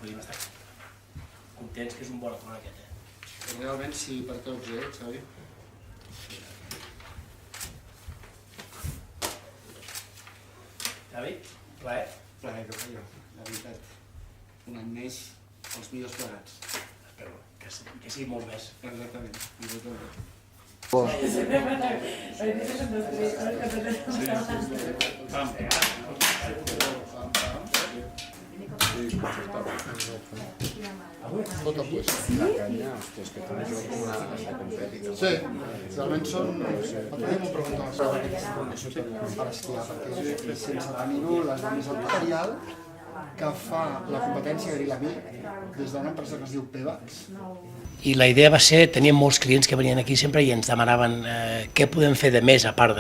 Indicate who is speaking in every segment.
Speaker 1: podríem estar contents, que és un bon acord aquest.
Speaker 2: Realment sí, per tots, Xavi?
Speaker 1: Xavi, plaer?
Speaker 2: Plaer, que fa jo, la veritat. Un any més, els millors plegats.
Speaker 1: Espero que sigui molt més.
Speaker 2: Exactament, exactament.
Speaker 3: Tota puesta. La caña, hòstia, és que té un joc de competició.
Speaker 2: Sí, realment són... L'altre dia m'ho preguntava per esquiar, perquè sense tenir-ho les dones el material que fa la competència Grilamí des d'una empresa que es diu Pevax.
Speaker 1: I la idea va ser, teníem molts clients que venien aquí sempre i ens demanaven què podem fer de més a part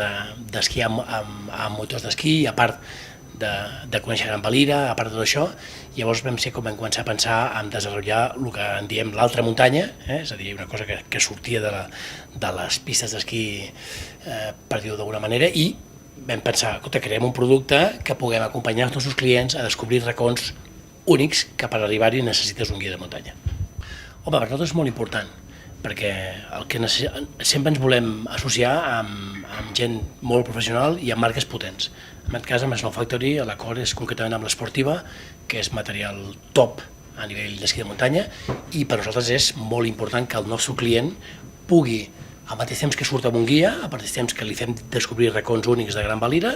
Speaker 1: d'esquiar amb motors d'esquí, a part de conèixer Gran Valira, a part de tot això. Llavors vam ser com vam començar a pensar en desenvolupar el que en diem l'altra muntanya, és a dir, una cosa que sortia de les pistes d'esquí, per dir-ho d'alguna manera, i vam pensar, escolta, creem un producte que puguem acompanyar els nostres clients a descobrir racons únics que per arribar-hi necessites un guia de muntanya. Home, per nosaltres és molt important, perquè el que sempre ens volem associar amb gent molt professional i amb marques potents. En aquest cas, amb Snow Factory, l'acord és concretament amb l'Esportiva, que és material top a nivell d'esquí de muntanya, i per nosaltres és molt important que el nostre client pugui, al mateix temps que surt amb un guia, al mateix temps que li fem descobrir racons únics de Gran Valira,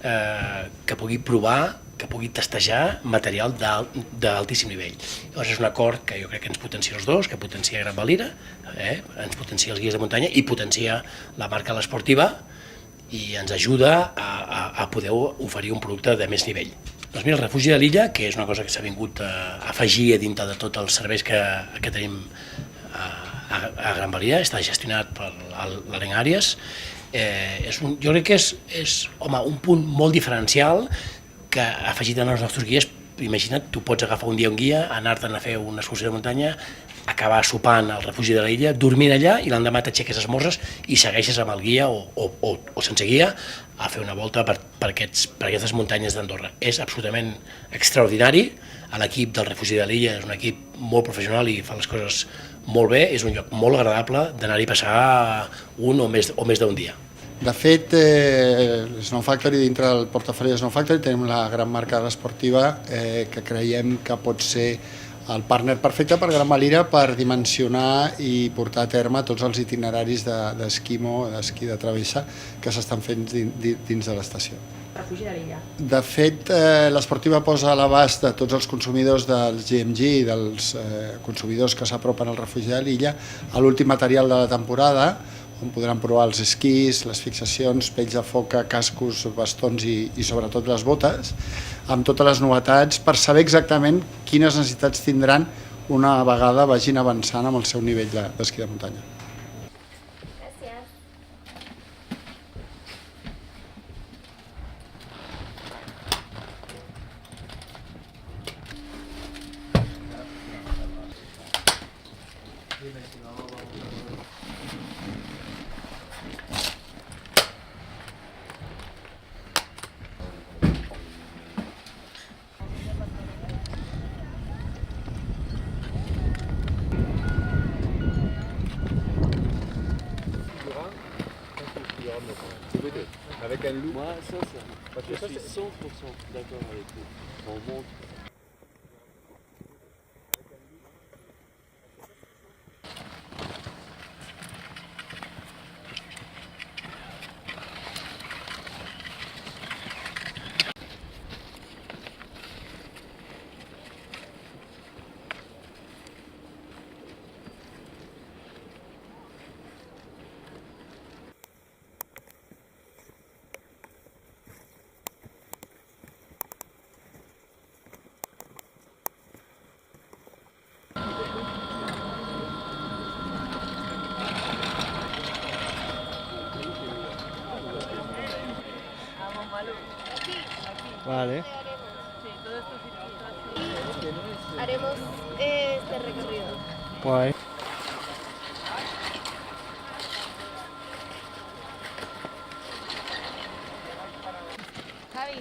Speaker 1: que pugui provar, que pugui testejar material d'altíssim nivell. Llavors és un acord que jo crec que ens potencia els dos, que potencia Gran Valira, ens potencia els guies de muntanya i potencia la marca l'Esportiva i ens ajuda a poder oferir un producte de més nivell. Doncs mira, el refugi de l'illa, que és una cosa que s'ha vingut a afegir a dintre de tots els serveis que tenim a Gran Valira, està gestionat per l'Arenc Àries. Jo crec que és un punt molt diferencial que afegit en els nostres guies. Imagina't, tu pots agafar un dia un guia, anar-te'n a fer una excursió de muntanya, acabar sopant al refugi de la illa, dormint allà i l'endemà t'aixeques esmorzes i segueixes amb el guia o sense guia a fer una volta per aquestes muntanyes d'Andorra. És absolutament extraordinari. L'equip del refugi de l'illa és un equip molt professional i fa les coses molt bé. És un lloc molt agradable d'anar-hi a passar un o més d'un dia.
Speaker 2: De fet, Snow Factory, dintre del portafoli de Snow Factory, tenim la gran marca de l'Esportiva que creiem que pot ser el partner perfecte per Gran Valira per dimensionar i portar a terme tots els itineraris d'esquimo, d'esquí de travessa que s'estan fent dins de l'estació.
Speaker 4: Refugi de l'illa.
Speaker 2: De fet, l'Esportiva posa a l'abast de tots els consumidors dels GMG i dels consumidors que s'apropen al refugi de l'illa l'últim material de la temporada, on podran provar els esquís, les fixacions, pells de foca, cascos, bastons i sobretot les botes, amb totes les novetats per saber exactament quines necessitats tindran una vegada vagin avançant amb el seu nivell d'esquí de muntanya.
Speaker 3: Avec un loup.
Speaker 5: Moi, ça, je suis 100% d'accord avec vous. On monte.
Speaker 6: Vale.
Speaker 4: Haremos este recorrido.
Speaker 6: Guay.
Speaker 4: Javi,